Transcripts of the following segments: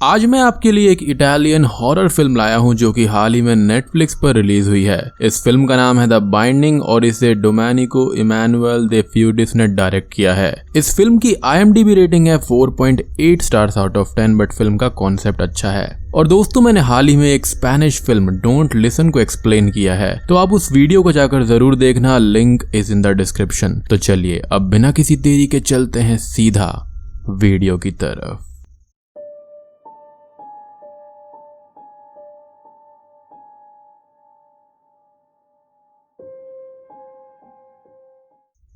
आज मैं आपके लिए एक इटालियन हॉरर फिल्म लाया हूं जो कि हाल ही में नेटफ्लिक्स पर रिलीज हुई है। इस फिल्म का नाम है द बाइंडिंग और इसे डोमेनिको इमैनुएल दे फ्यूडिस ने डायरेक्ट किया है। इस फिल्म की IMDb रेटिंग है 4.8 stars out of 10, but film का कॉन्सेप्ट अच्छा है। और दोस्तों, मैंने हाल ही में एक स्पेनिश फिल्म डोंट लिसन को एक्सप्लेन किया है, तो आप उस वीडियो को जाकर जरूर देखना, link is in the description. तो चलिए अब बिना किसी देरी के चलते हैं सीधा वीडियो की तरफ।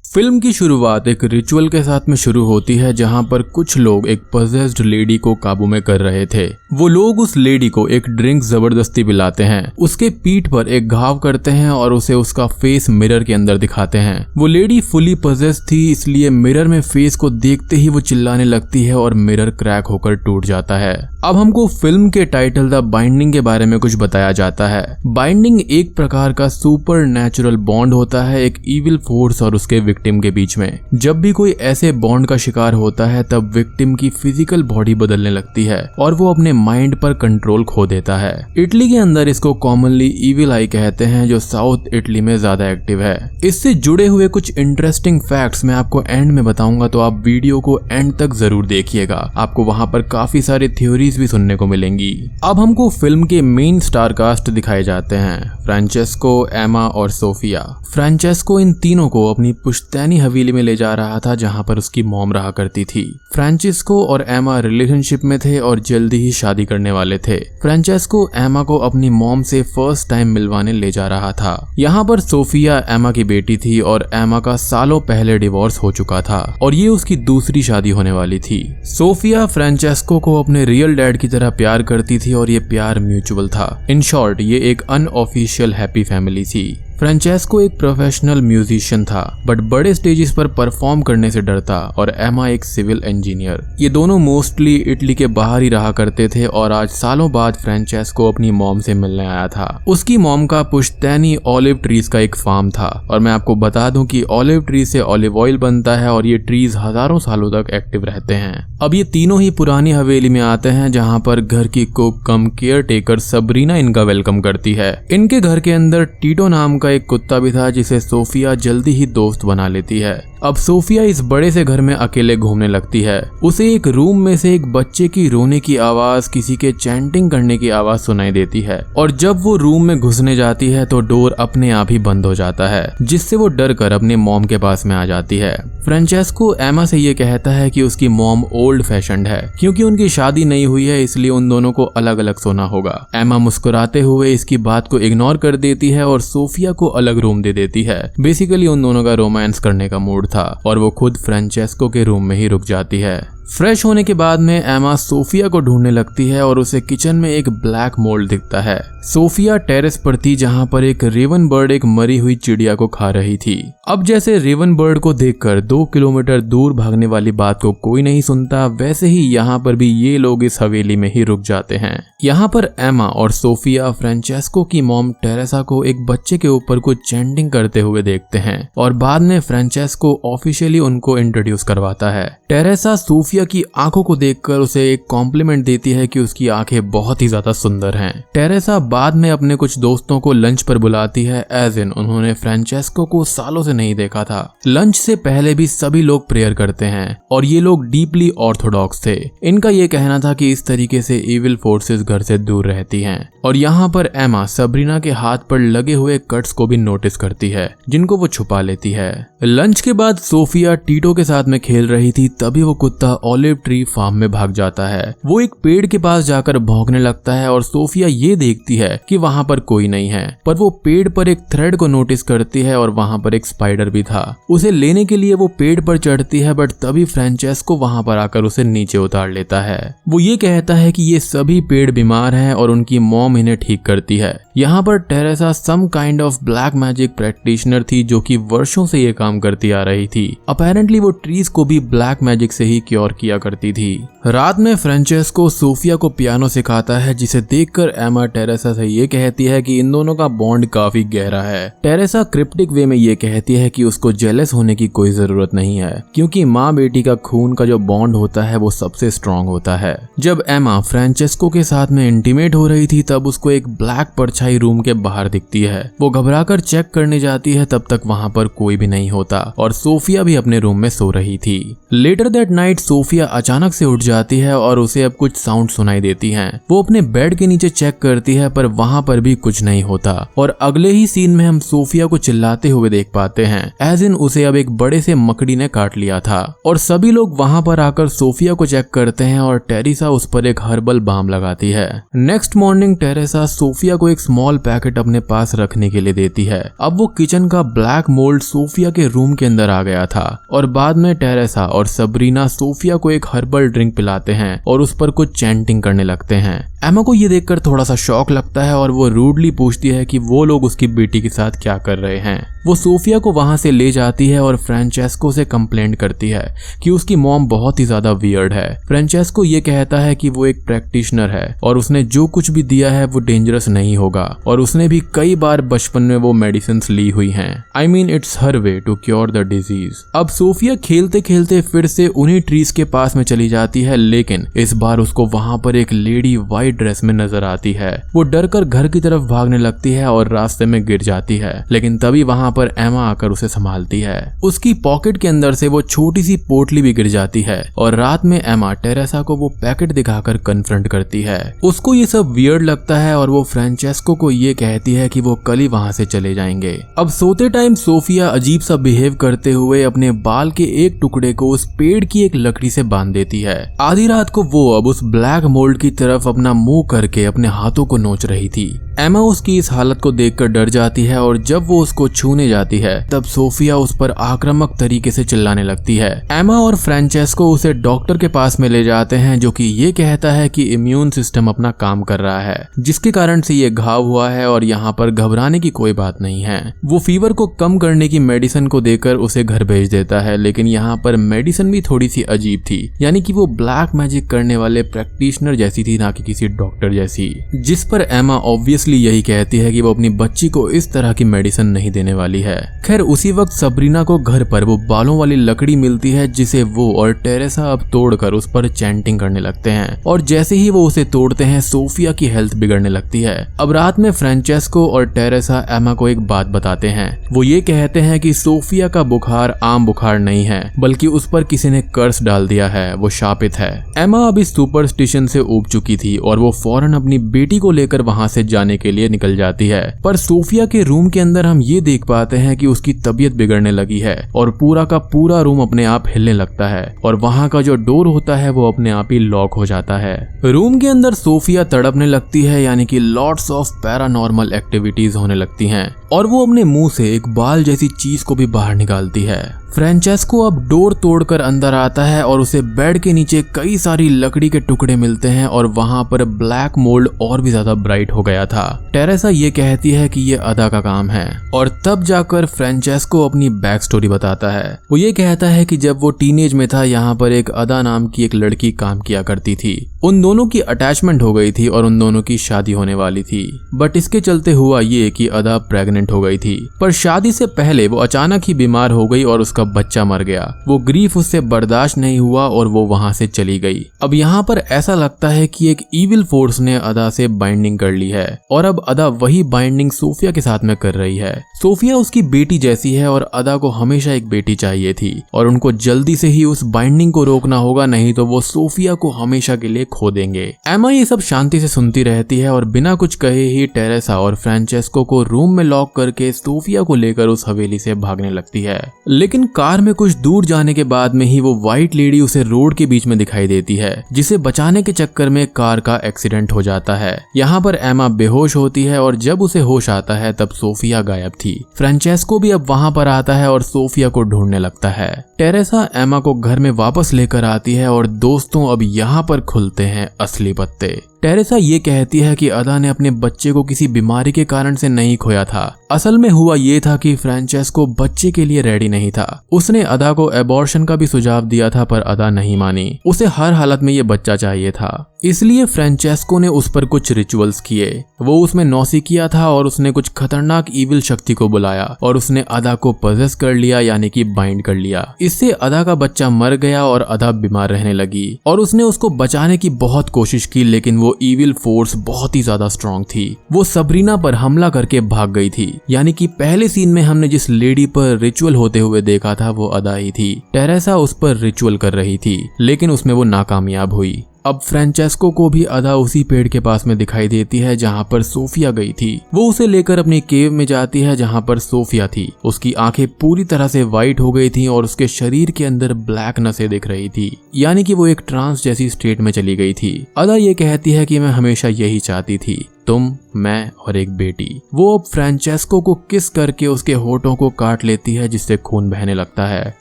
फिल्म की शुरुआत एक रिचुअल के साथ में शुरू होती है जहां पर कुछ लोग एक पजेस्ड लेडी को काबू में कर रहे थे। वो लोग उस लेडी को एक ड्रिंक जबरदस्ती पिलाते हैं, उसके पीठ पर एक घाव करते हैं और उसे उसका फेस मिरर के अंदर दिखाते हैं। वो लेडी फुली पजेस्ड थी, इसलिए मिरर में फेस को देखते ही वो चिल्लाने लगती है और मिरर क्रैक होकर टूट जाता है। अब हमको फिल्म के टाइटल द बाइंडिंग के बारे में कुछ बताया जाता है। बाइंडिंग एक प्रकार का सुपर नेचुरल बॉन्ड होता है एक इविल फोर्स और उसके विक्टिम के बीच में। जब भी कोई ऐसे बॉन्ड का शिकार होता है तब विक्टिम की फिजिकल बॉडी बदलने लगती है और वो अपने माइंड पर कंट्रोल खो देता है। इटली के अंदर इसको कॉमनली इविल आई कहते हैं, जो साउथ इटली में ज्यादा एक्टिव है। इससे जुड़े हुए कुछ इंटरेस्टिंग फैक्ट्स मैं आपको एंड में बताऊंगा, तो आप वीडियो को एंड तक जरूर देखिएगा। आपको वहां पर काफी सारी थ्योरीज भी सुनने को मिलेंगी। अब हमको फिल्म के मेन स्टार कास्ट दिखाए जाते हैं, फ्रांचेस्को, एमा और सोफिया। फ्रांचेस्को इन तीनों को अपनी पुश्तैनी हवेली में ले जा रहा था जहां पर उसकी मॉम रहा करती थी। फ्रांचेस्को और एमा रिलेशनशिप में थे और जल्दी ही शादी करने वाले थे। फ्रांचेस्को एमा को अपनी मॉम से फर्स्ट टाइम मिलवाने ले जा रहा था। यहाँ पर सोफिया एमा की बेटी थी और एमा का सालों पहले डिवोर्स हो चुका था और ये उसकी दूसरी शादी होने वाली थी। सोफिया फ्रांचेस्को को अपने रियल डैड की तरह प्यार करती थी और ये प्यार म्यूचुअल था। इन शॉर्ट, ये एक अनऑफिशियल हैप्पी फैमिली थी। फ्रांचेस्को एक प्रोफेशनल म्यूजिशियन था बट बड़े स्टेजेस पर परफॉर्म करने से डरता और एमा एक सिविल इंजीनियर। ये दोनों मोस्टली इटली के बाहर ही रहा करते थे और आज सालों बाद फ्रांचेस्को अपनी मॉम से मिलने आया था। उसकी मॉम का पुश्तैनी ऑलिव ट्रीज का एक फार्म था और मैं आपको बता दूं कि ऑलिव ट्रीज से ऑलिव ऑयल बनता है और ये ट्रीज हजारों सालों तक एक्टिव रहते हैं। अब ये तीनों ही पुरानी हवेली में आते हैं जहाँ पर घर की कुक कम केयर टेकर सबरीना इनका वेलकम करती है। इनके घर के अंदर टीटो नाम एक कुत्ता भी था जिसे सोफिया जल्दी ही दोस्त बना लेती है। अब सोफिया इस बड़े से घर में अकेले घूमने लगती है। उसे एक रूम में से एक बच्चे की रोने की आवाज, किसी के चैंटिंग करने की आवाज सुनाई देती है और जब वो रूम में घुसने जाती है तो डोर अपने आप ही बंद हो जाता है, जिससे वो डर कर अपने मॉम के पास में आ जाती है। फ्रांचेस्को एमा से ये कहता है कि उसकी मॉम ओल्ड फैशन्ड है, क्योंकि उनकी शादी नहीं हुई है इसलिए उन दोनों को अलग अलग सोना होगा। एमा मुस्कुराते हुए इसकी बात को इग्नोर कर देती है और सोफिया को अलग रूम दे देती है। बेसिकली उन दोनों का रोमांस करने का मूड था और वो खुद फ्रांचेस्को के रूम में ही रुक जाती है। फ्रेश होने के बाद में एमा सोफिया को ढूंढने लगती है और उसे किचन में एक ब्लैक मोल्ड दिखता है। सोफिया टेरेस पर थी जहां पर एक रेवन बर्ड एक मरी हुई चिड़िया को खा रही थी। अब जैसे रेवन बर्ड को देखकर 2 किलोमीटर दूर भागने वाली बात को कोई नहीं सुनता, वैसे ही यहाँ पर भी ये लोग इस हवेली में ही रुक जाते हैं। यहाँ पर एमा और सोफिया फ्रांचेस्को की मॉम टेरेसा को एक बच्चे के ऊपर कुछ चैंटिंग करते हुए देखते हैं और बाद में फ्रांचेस्को ऑफिशियली उनको इंट्रोड्यूस करवाता है। टेरेसा सोफिया की आंखों को देखकर उसे एक कॉम्प्लीमेंट देती है कि उसकी आंखें बहुत ही ज्यादा सुंदर हैं। टेरेसा बाद में अपने कुछ दोस्तों को लंच पर बुलाती है, एज इन उन्होंने फ्रांचेस्को को सालों से नहीं देखा था। लंच से पहले भी सभी लोग प्रेयर करते हैं और ये लोग डीपली ऑर्थोडॉक्स थे। इनका ये कहना था कि इस तरीके से इविल फोर्सेस घर से दूर रहती हैं। और यहाँ पर एमा सबरीना के हाथ पर लगे हुए कट्स को भी नोटिस करती है जिनको वो छुपा लेती है। लंच के बाद सोफिया टीटो के साथ में खेल रही थी, तभी वो कुत्ता ऑलिव ट्री फार्म में भाग जाता है। वो एक पेड़ के पास जाकर भौंकने लगता है और सोफिया ये देखती है कि वहां पर कोई नहीं है, पर वो पेड़ पर एक थ्रेड को नोटिस करती है और वहां पर एक स्पाइडर भी था। उसे लेने के लिए वो पेड़ पर चढ़ती है, बट तभी फ्रांचेस्को वहां पर आकर उसे नीचे उतार लेता है। वो ये कहता है कि ये सभी पेड़ बीमार हैं और उनकी मॉम इन्हें ठीक करती है। यहाँ पर Teresa some kind of black magic practitioner थी जो कि वर्षों से ये काम करती आ रही थी। अपैरेंटली वो ट्रीज को भी ब्लैक मैजिक से ही क्योर किया करती थी। रात में फ्रांचेस्को सोफिया को पियानो सिखाता है, जिसे देखकर एमा टेरेसा से ये कहती है कि इन दोनों का बॉन्ड काफी गहरा है। टेरेसा क्रिप्टिक वे में ये कहती है कि उसको जेलस होने की कोई जरूरत नहीं है, क्योंकि माँ बेटी का खून का जो बॉन्ड होता है वो सबसे स्ट्रॉन्ग होता है। जब एमा फ्रांचेस्को के साथ में इंटीमेट हो रही थी तब उसको एक ब्लैक परछाई रूम के बाहर दिखती है। वो घबराकर चेक करने जाती है, तब तक वहाँ पर कोई भी नहीं होता और सोफिया भी अपने रूम में सो रही थी। लेटर दैट नाइट सोफिया अचानक से उठ जाती है और उसे अब कुछ साउंड सुनाई देती हैं। वो अपने बेड के नीचे चेक करती है पर वहाँ पर भी कुछ नहीं होता और अगले ही सीन में हम सोफिया को चिल्लाते हुए देख पाते हैं, एज इन उसे अब एक बड़े से मकड़ी ने काट लिया था। और सभी लोग वहाँ पर आकर सोफिया को चेक करते हैं और टेरेसा उस पर एक हर्बल बाम लगाती है। नेक्स्ट मॉर्निंग टेरेसा सोफिया को एक स्मॉल पैकेट अपने पास रखने के लिए देती है। अब वो किचन का ब्लैक मोल्ड सोफिया के रूम के अंदर आ गया था और बाद में टेरेसा और सबरीना सोफिया को एक हर्बल ड्रिंक पिलाते हैं और उस पर कुछ चैंटिंग करने लगते हैं। एमा को ये देखकर थोड़ा सा शॉक लगता है और वो रूडली पूछती है कि वो लोग उसकी बेटी के साथ क्या कर रहे हैं। वो सोफिया को वहां से ले जाती है और फ्रांचेस्को से कंप्लेंट करती है कि उसकी मॉम बहुत ही ज्यादा वियर्ड है। फ्रांचेस्को ये कहता है कि वो एक प्रैक्टिशनर है और उसने जो कुछ भी दिया है वो डेंजरस नहीं होगा और उसने भी कई बार बचपन में वो मेडिसिन ली हुई हैं। I mean it's her way to cure the disease. अब सोफिया खेलते खेलते फिर से उन्हीं ट्रीज के पास में चली जाती है, लेकिन इस बार उसको वहां पर एक लेडी व्हाइट ड्रेस में नजर आती है। वो डरकर घर की तरफ भागने लगती है और रास्ते में गिर जाती है, लेकिन तभी वहां पर एमा आकर उसे संभालती है। उसकी पॉकेट के अंदर से वो छोटी सी पोटली भी गिर जाती है और रात में एमा टेरेसा को वो पैकेट दिखाकर कन्फ्रंट करती है। उसको ये सब वियर्ड लगता है और वो फ्रांचेस्को को ये कहती है कि वो कल ही वहां से चले जाएंगे। अब सोते टाइम सोफिया अजीब सा बिहेव करते हुए अपने बाल के एक टुकड़े को उस पेड़ की एक लकड़ी से बांध देती है। आधी रात को वो अब उस ब्लैक मोल्ड की तरफ अपना मुंह करके अपने हाथों को नोच रही थी। एमा उसकी इस हालत को देखकर डर जाती है और जब वो उसको छूने जाती है तब सोफिया उस पर आक्रामक तरीके से चिल्लाने लगती है। एमा और फ्रांचेस्को उसे डॉक्टर के पास में ले जाते हैं, जो कि ये कहता है कि इम्यून सिस्टम अपना काम कर रहा है, जिसके कारण से ये घाव हुआ है और यहाँ पर घबराने की कोई बात नहीं है। वो फीवर को कम करने की मेडिसिन को देकर उसे घर भेज देता है, लेकिन यहाँ पर मेडिसिन भी थोड़ी सी अजीब थी, यानी कि वो ब्लैक मैजिक करने वाले प्रैक्टिशनर जैसी थी, ना कि किसी डॉक्टर जैसी। जिस पर एमा ऑब्वियसली यही कहती है कि वो अपनी बच्ची को इस तरह की मेडिसिन नहीं देने वाली है। खैर उसी वक्त सबरीना को घर पर वो बालों वाली लकड़ी मिलती है, जिसे वो और टेरेसा अब तोड़कर उस पर चैंटिंग करने लगते हैं और जैसे ही वो उसे तोड़ते हैं सोफिया की हेल्थ बिगड़ने लगती है। अब रात में फ्रांचेस्को और टेरेसा एमा को एक बात बताते हैं। वो ये कहते हैं कि सोफिया का बुखार आम बुखार नहीं है, बल्कि उस पर किसी ने कर्स डाल दिया है, वो शापित है। एमा अब इस सुपरस्टिशन से ऊब चुकी थी और वो फौरन अपनी बेटी को लेकर वहां से जाने के लिए निकल जाती है, पर सोफिया के रूम के अंदर हम ये देख पाते हैं कि उसकी तबीयत बिगड़ने लगी है और पूरा का पूरा रूम अपने आप हिलने लगता है और वहां का जो डोर होता है वो अपने आप ही लॉक हो जाता है। रूम के अंदर सोफिया तड़पने लगती है, यानी कि लॉट्स ऑफ पैरानॉर्मल एक्टिविटीज होने लगती हैं और वो अपने मुंह से एक बाल जैसी चीज को भी बाहर निकालती है। फ्रांचेस्को अब डोर तोड़कर अंदर आता है और उसे बेड के नीचे कई सारी लकड़ी के टुकड़े मिलते हैं और वहां पर ब्लैक मोल्ड और भी ज्यादा ब्राइट हो गया था। टेरेसा ये कहती है कि ये अदा का काम है और तब जाकर फ्रांचेस्को अपनी बैक स्टोरी बताता है। वो ये कहता है कि जब वो टीनेज में था यहाँ पर एक अदा नाम की एक लड़की काम किया करती थी। उन दोनों की अटैचमेंट हो गई थी और उन दोनों की शादी होने वाली थी, बट इसके चलते हुआ ये कि अदा प्रेग्नेंट हो गई थी। पर शादी से पहले वो अचानक ही बीमार हो गई और उसका बच्चा मर गया। वो ग्रीफ उससे बर्दाश्त नहीं हुआ और वो वहां से चली गई। अब यहाँ पर ऐसा लगता है कि एक इविल फोर्स ने अदा से बाइंडिंग कर ली है और अब अदा वही बाइंडिंग सोफिया के साथ में कर रही है। सोफिया उसकी बेटी जैसी है और अदा को हमेशा एक बेटी चाहिए थी और उनको जल्दी से ही उस बाइंडिंग को रोकना होगा, नहीं तो वो सोफिया को हमेशा के लिए खो देंगे। एमा ये सब शांति से सुनती रहती है और बिना कुछ कहे ही टेरेसा और फ्रांचेस्को को रूम में लॉक करके सोफिया को लेकर उस हवेली से भागने लगती है। लेकिन कार में कुछ दूर जाने के बाद में ही वो व्हाइट लेडी उसे रोड के बीच में दिखाई देती है, जिसे बचाने के चक्कर में कार का एक्सीडेंट हो जाता है। यहाँ पर एमा बेहोश होती है और जब उसे होश आता है तब सोफिया गायब थी। फ्रांचेस्को भी अब वहां पर आता है और सोफिया को ढूंढने लगता है। टेरेसा एमा को घर में वापस लेकर आती है और दोस्तों अब यहाँ पर खुलते हैं असली पत्ते। टेरेसा ये कहती है कि अदा ने अपने बच्चे को किसी बीमारी के कारण से नहीं खोया था। असल में हुआ ये था कि फ्रांचेस्को बच्चे के लिए रेडी नहीं था। उसने अदा को एबॉर्शन का भी सुझाव दिया था पर अदा नहीं मानी। उसे हर हालत में ये बच्चा चाहिए था। इसलिए फ्रांचेस्को ने उस पर कुछ रिचुअल्स किए। वो उसमें नौसिखिया था और उसने कुछ खतरनाक ईविल शक्ति को बुलाया और उसने अदा को पजेस कर लिया, यानी कि बाइंड कर लिया। इससे अदा का बच्चा मर गया और अदा बीमार रहने लगी और उसने उसको बचाने की बहुत कोशिश की, लेकिन वो ईविल फोर्स बहुत ही ज्यादा स्ट्रॉन्ग थी। वो सबरीना पर हमला करके भाग गई थी। यानी कि पहले सीन में हमने जिस लेडी पर रिचुअल होते हुए देखा था वो अदा ही थी। टेरेसा उस पर रिचुअल कर रही थी लेकिन उसमें वो नाकामयाब हुई। अब फ्रांचेस्को को भी अदा उसी पेड़ के पास में दिखाई देती है जहाँ पर सोफिया गई थी। वो उसे लेकर अपनी केव में जाती है जहाँ पर सोफिया थी। उसकी आंखें पूरी तरह से वाइट हो गई थी और उसके शरीर के अंदर ब्लैक नसें दिख रही थी, यानी कि वो एक ट्रांस जैसी स्टेट में चली गई थी। अदा ये कहती है कि मैं हमेशा यही चाहती थी, तुम, मैं और एक बेटी। वो अब फ्रांचेस्को को किस करके उसके होठों को काट लेती है जिससे खून बहने लगता है।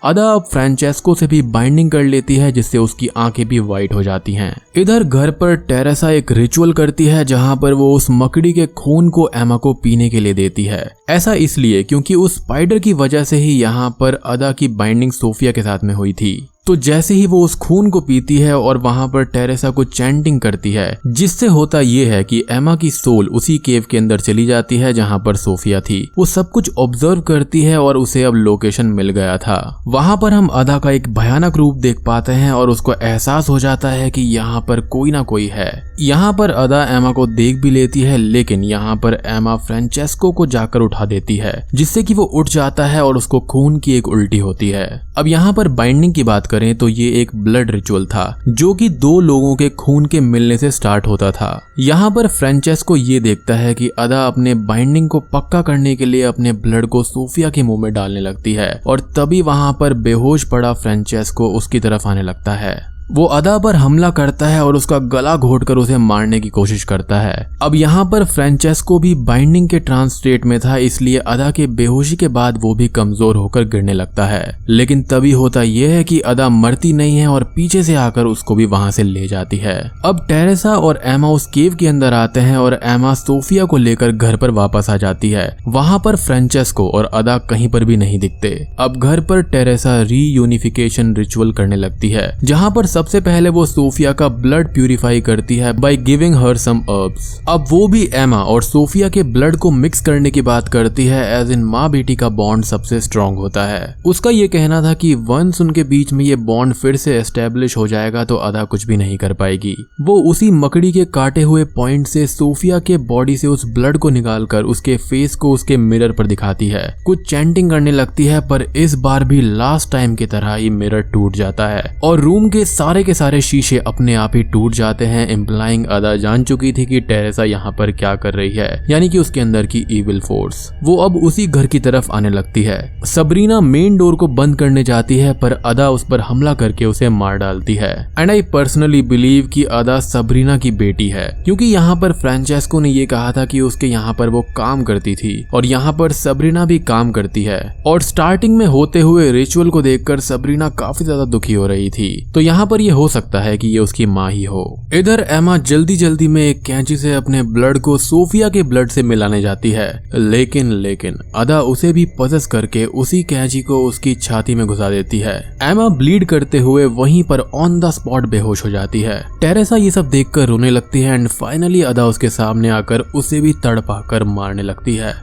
अदा अब फ्रांचेस्को से भी बाइंडिंग कर लेती है जिससे उसकी आंखें भी वाइट हो जाती हैं। इधर घर पर टेरेसा एक रिचुअल करती है जहां पर वो उस मकड़ी के खून को एमा को पीने के लिए देती है। ऐसा इसलिए क्योंकि उस स्पाइडर की वजह से ही यहाँ पर अदा की बाइंडिंग सोफिया के साथ में हुई थी। तो जैसे ही वो उस खून को पीती है और वहां पर टेरेसा को चैंटिंग करती है, जिससे होता ये है कि एमा की सोल उसी केव के अंदर चली जाती है जहां पर सोफिया थी। वो सब कुछ ऑब्जर्व करती है और उसे अब लोकेशन मिल गया था। वहां पर हम अदा का एक भयानक रूप देख पाते हैं और उसको एहसास हो जाता है कि यहाँ पर कोई ना कोई है। यहाँ पर अदा एमा को देख भी लेती है, लेकिन यहाँ पर एमा फ्रांचेस्को को जाकर उठा देती है जिससे कि वो उठ जाता है और उसको खून की एक उल्टी होती है। अब यहाँ पर बाइंडिंग की बात करें तो ये एक ब्लड रिचुअल था जो कि दो लोगों के खून के मिलने से स्टार्ट होता था। यहाँ पर फ्रांचेस्को ये देखता है कि अदा अपने बाइंडिंग को पक्का करने के लिए अपने ब्लड को सोफिया के मुंह में डालने लगती है और तभी वहां पर बेहोश पड़ा फ्रांचेस्को उसकी तरफ आने लगता है। वो अदा पर हमला करता है और उसका गला घोटकर उसे मारने की कोशिश करता है। अब यहाँ पर फ्रांचेस्को भी बाइंडिंग के ट्रांस स्टेट में था, इसलिए अदा के बेहोशी के बाद वो भी कमजोर होकर गिरने लगता है। लेकिन तभी होता यह है कि अदा मरती नहीं है और पीछे से आकर उसको भी वहां से ले जाती है। अब टेरेसा और एमा उस केव के अंदर आते हैं और एमा सोफिया को लेकर घर पर वापस आ जाती है। वहां पर फ्रांचेस्को और अदा कहीं पर भी नहीं दिखते। अब घर पर टेरेसा रीयूनिफिकेशन रिचुअल करने लगती है, जहाँ पर सबसे पहले वो सोफिया का ब्लड प्यूरिफाई करती है by giving her some herbs. अब वो भी एमा और सोफिया के ब्लड को मिक्स करने की बात करती है, एज इन माँ बेटी का बॉन्ड सबसे स्ट्रॉन्ग होता है। उसका ये कहना था कि वंस उनके बीच में ये बॉन्ड फिर से एस्टेब्लिश हो जाएगा तो अदा कुछ भी नहीं कर पाएगी। वो उसी मकड़ी के काटे हुए पॉइंट से सोफिया के बॉडी से उस ब्लड को निकालकर उसके फेस को उसके मिरर पर दिखाती है। कुछ चैंटिंग करने लगती है, पर इस बार भी लास्ट टाइम की तरह ही मिरर टूट जाता है और रूम के सारे शीशे अपने आप ही टूट जाते हैं, इम्प्लाइंग अदा जान चुकी थी कि टेरेसा यहाँ पर क्या कर रही है, यानी कि उसके अंदर की इविल फोर्स। वो अब उसी घर की तरफ आने लगती है। सबरीना मेन डोर को बंद करने जाती है, पर अदा उस पर हमला करके उसे मार डालती है। एंड आई पर्सनली बिलीव कि अदा सबरीना की बेटी है, क्योंकि यहाँ पर फ्रांचेस्को ने ये कहा था कि उसके यहाँ पर वो काम करती थी और यहाँ पर सबरीना भी काम करती है। और स्टार्टिंग में होते हुए रिचुअल को देखकर सबरीना काफी ज्यादा दुखी हो रही थी, तो यहाँ पर ये हो सकता है कि ये उसकी माँ ही हो। इधर एमा जल्दी जल्दी में एक कैंची से अपने ब्लड को सोफिया के ब्लड से मिलाने जाती है, लेकिन अदा उसे भी पजेस करके उसी कैंची को उसकी छाती में घुसा देती है। एमा ब्लीड करते हुए वहीं पर ऑन द स्पॉट बेहोश हो जाती है। टेरेसा ये सब देखकर रोने लगती है एंड फाइनली अदा उसके सामने आकर उसे भी तड़पाकर मारने लगती है।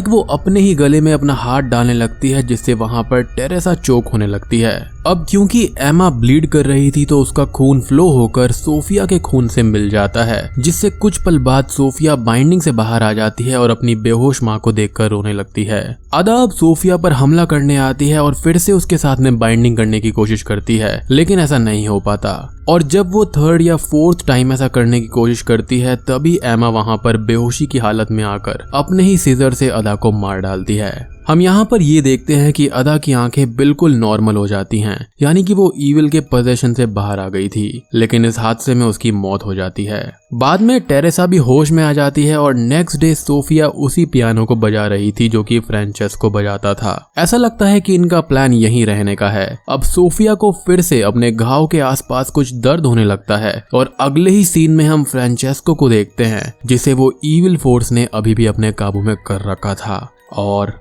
वो अपने ही गले में अपना हाथ डालने लगती है, जिससे वहां पर टेरेसा चोक होने लगती है। अब क्योंकि एमा ब्लीड कर रही थी तो उसका खून फ्लो होकर सोफिया के खून से मिल जाता है, जिससे कुछ पल बाद सोफिया बाइंडिंग से बाहर आ जाती है और अपनी बेहोश माँ को देखकर रोने लगती है। अदा अब सोफिया पर हमला करने आती है और फिर से उसके साथ में बाइंडिंग करने की कोशिश करती है, लेकिन ऐसा नहीं हो पाता। और जब वो थर्ड या फोर्थ टाइम ऐसा करने की कोशिश करती है, तभी एमा वहां पर बेहोशी की हालत में आकर अपने ही सीजर से अदा को मार डालती है। हम यहाँ पर ये देखते हैं कि अदा की आंखें बिल्कुल नॉर्मल हो जाती हैं, यानी कि वो ईविल के पोजेशन से बाहर आ गई थी, लेकिन इस हादसे में उसकी मौत हो जाती है। बाद में टेरेसा भी होश में आ जाती है और नेक्स्ट डे सोफिया उसी पियानो को बजा रही थी जो कि फ्रांचेस्को बजाता था। ऐसा लगता है कि इनका प्लान यहीं रहने का है। अब सोफिया को फिर से अपने घाव के आसपास कुछ दर्द होने लगता है और अगले ही सीन में हम फ्रांचेस्को को देखते हैं जिसे वो ईविल फोर्स ने अभी भी अपने काबू में कर रखा था। और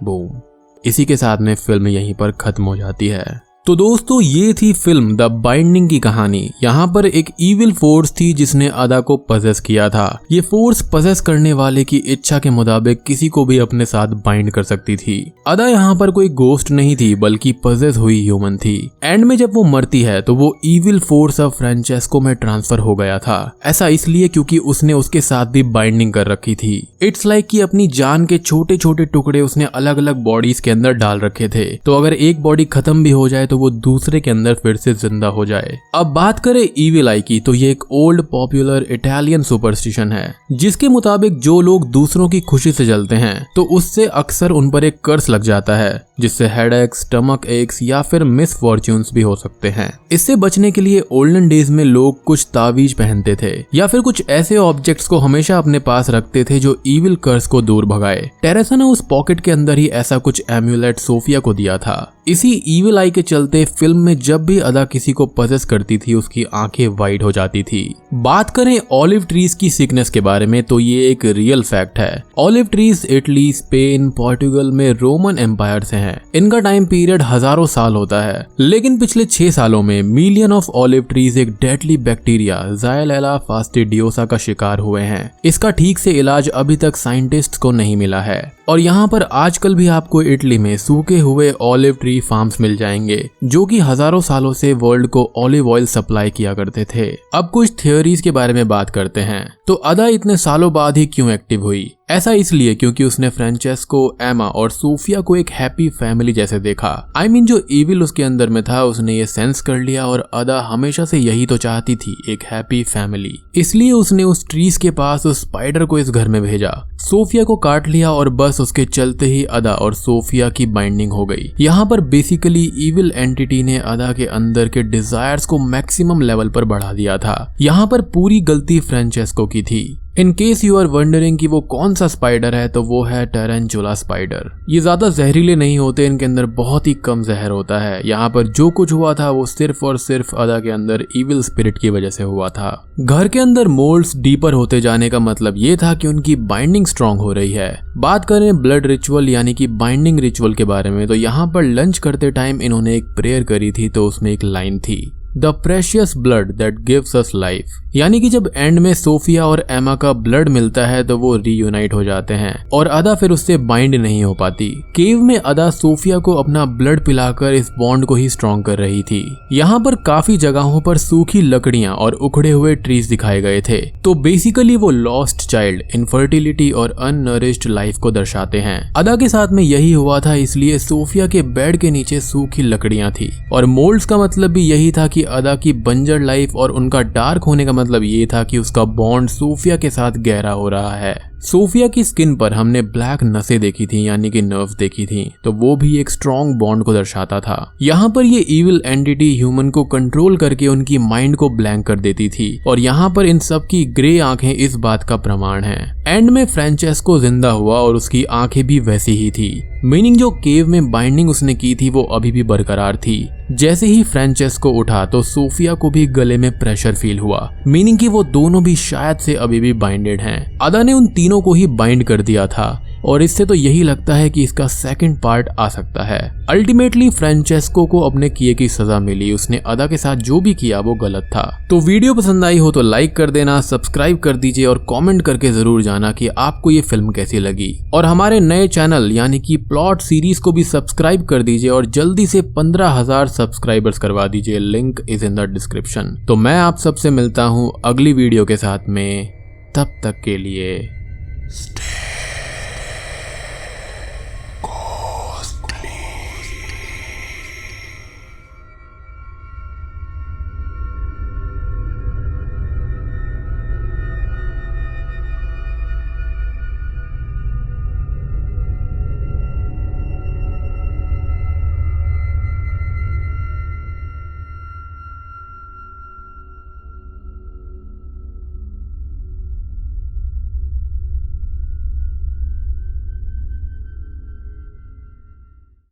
बूम, इसी के साथ में फिल्म यहीं पर खत्म हो जाती है। तो दोस्तों, ये थी फिल्म द बाइंडिंग की कहानी। यहाँ पर एक ईविल फोर्स थी जिसने अदा को पजेस किया था। ये फोर्स पजेस करने वाले की इच्छा के मुताबिक किसी को भी अपने साथ बाइंड कर सकती थी। अदा यहाँ पर कोई गोस्ट नहीं थी बल्कि पजेस हुई ह्यूमन थी। एंड में जब वो मरती है तो वो ईविल फोर्स अब फ्रांचेस्को में ट्रांसफर हो गया था। ऐसा इसलिए क्योंकि उसने उसके साथ भी बाइंडिंग कर रखी थी। इट्स लाइक कि अपनी जान के छोटे छोटे टुकड़े उसने अलग अलग बॉडीज के अंदर डाल रखे थे, तो अगर एक बॉडी खत्म भी हो जाए तो वो दूसरे के अंदर फिर से जिंदा हो जाए। अब बात करें ईविल आई की, तो ये एक ओल्ड पॉपुलर इटालियन सुपरस्टिशन है जिसके मुताबिक जो लोग दूसरों की खुशी से जलते हैं तो उससे अक्सर उन पर एक कर्स लग जाता है जिससे हेडेक्स, स्टमक एक्स या फिर मिसफॉर्च्यून्स भी हो सकते हैं। इससे बचने के लिए ओल्डन डेज में लोग कुछ तावीज पहनते थे या फिर कुछ ऐसे ऑब्जेक्ट्स को हमेशा अपने पास रखते थे जो ईविल कर्स को दूर भगाए। टेरेसा ने उस पॉकेट के अंदर ही ऐसा कुछ एम्यूलेट सोफिया को दिया था। इसी ईविल आई के चलते फिल्म में जब भी अदा किसी को पजेस करती थी उसकी आंखें वाइट हो जाती थी। बात करें ऑलिव ट्रीज की सिकनेस के बारे में तो ये एक रियल फैक्ट है। Olive trees Italy, Spain, Portugal में रोमन एम्पायर से हैं। इनका टाइम पीरियड हजारों साल होता है, लेकिन पिछले 6 सालों में मिलियन ऑफ ऑलिव ट्रीज एक डेडली बैक्टीरिया ज़ायलेला फास्टिडियोसा का शिकार हुए हैं। इसका ठीक से इलाज अभी तक साइंटिस्ट को नहीं मिला है। और यहाँ पर आजकल भी आपको इटली में सूखे हुए ऑलिव ट्री फार्म्स मिल जाएंगे जो कि हजारों सालों से वर्ल्ड को ऑलिव ऑयल सप्लाई किया करते थे। अब कुछ थ्योरीज के बारे में बात करते हैं। तो अदा इतने सालों बाद ही क्यों एक्टिव हुई? ऐसा इसलिए क्योंकि उसने फ्रांचेस्को, एमा और सोफिया को एक हैप्पी फैमिली जैसे देखा। आई मीन जो ईविल उसके अंदर में था उसने ये सेंस कर लिया और अदा हमेशा से यही तो चाहती थी, एक हैप्पी फैमिली। इसलिए उसने उस ट्रीज के पास उस स्पाइडर को इस घर में भेजा, सोफिया को काट लिया और बस उसके चलते ही अदा और सोफिया की बाइंडिंग हो गई। यहाँ पर बेसिकली ईविल एंटिटी ने अदा के अंदर के डिजायर्स को मैक्सिमम लेवल पर बढ़ा दिया था। यहाँ पर पूरी गलती फ्रांचेस्को की थी। In case you are wondering कि वो कौन सा स्पाइडर है, तो वो है टारंटुला स्पाइडर। ये ज्यादा जहरीले नहीं होते, इनके अंदर बहुत ही कम जहर होता है। यहाँ पर जो कुछ हुआ था वो सिर्फ और सिर्फ अदा के अंदर ईविल स्पिरिट की वजह से हुआ था। घर के अंदर मोल्ड्स डीपर होते जाने का मतलब ये था कि उनकी बाइंडिंग स्ट्रांग हो रही है। बात करें ब्लड रिचुअल यानी कि बाइंडिंग रिचुअल के बारे में, तो यहाँ पर लंच करते टाइम इन्होंने एक प्रेयर करी थी, तो उसमें एक लाइन थी, the precious blood that gives us life, यानी कि जब एंड में सोफिया और एमा का ब्लड मिलता है तो वो रीयूनाइट हो जाते हैं और अदा फिर उससे बाइंड नहीं हो पाती। केव में अदा सोफिया को अपना ब्लड पिलाकर इस बॉन्ड को ही स्ट्रॉन्ग कर रही थी। यहाँ पर काफी जगहों पर सूखी लकड़ियां और उखड़े हुए ट्रीज दिखाए गए थे, तो बेसिकली वो लॉस्ट चाइल्ड, इनफर्टिलिटी और अननरिश्ड लाइफ को दर्शाते हैं। अदा के साथ में यही हुआ था, इसलिए सोफिया के बेड के नीचे सूखी लकड़ियां थी और मोल्ड्स का मतलब भी यही था कि अदा की बंजर लाइफ और उनका डार्क होने का मतलब ये था कि उसका बॉन्ड सोफिया के साथ गहरा हो रहा है। सोफिया की स्किन पर हमने ब्लैक नसें देखी थी यानी कि नर्व्स देखी थी, तो वो भी एक स्ट्रॉन्ग बॉन्ड को दर्शाता था। यहाँ पर ये इविल एंटिटी ह्यूमन को कंट्रोल करके उनकी माइंड को ब्लैंक कर देती थी और यहाँ पर इन सब की ग्रे आंखें इस बात का प्रमाण है। एंड में फ्रांचेस्को जिंदा हुआ और उसकी आंखें भी वैसी ही थी, मीनिंग जो केव में बाइंडिंग उसने की थी वो अभी भी बरकरार थी। जैसे ही फ्रांचेस्को उठा तो सोफिया को भी गले में प्रेशर फील हुआ, मीनिंग कि वो दोनों भी शायद से अभी भी बाइंडेड हैं। अदा ने उन तीनों को ही बाइंड कर दिया था और इससे तो यही लगता है कि इसका सेकंड पार्ट आ सकता है। अल्टीमेटली फ्रांचेस्को को अपने किए की सजा मिली, उसने अदा के साथ जो भी किया वो गलत था। तो वीडियो पसंद आई हो तो लाइक कर देना, सब्सक्राइब कर दीजिए और कमेंट करके जरूर जाना कि आपको ये फिल्म कैसी लगी। और हमारे नए चैनल यानी कि प्लॉट सीरीज को भी सब्सक्राइब कर दीजिए और जल्दी से 15,000 सब्सक्राइबर्स करवा दीजिए, link is in the description. तो मैं आप सबसे मिलता हूँ अगली वीडियो के साथ में, तब तक के लिए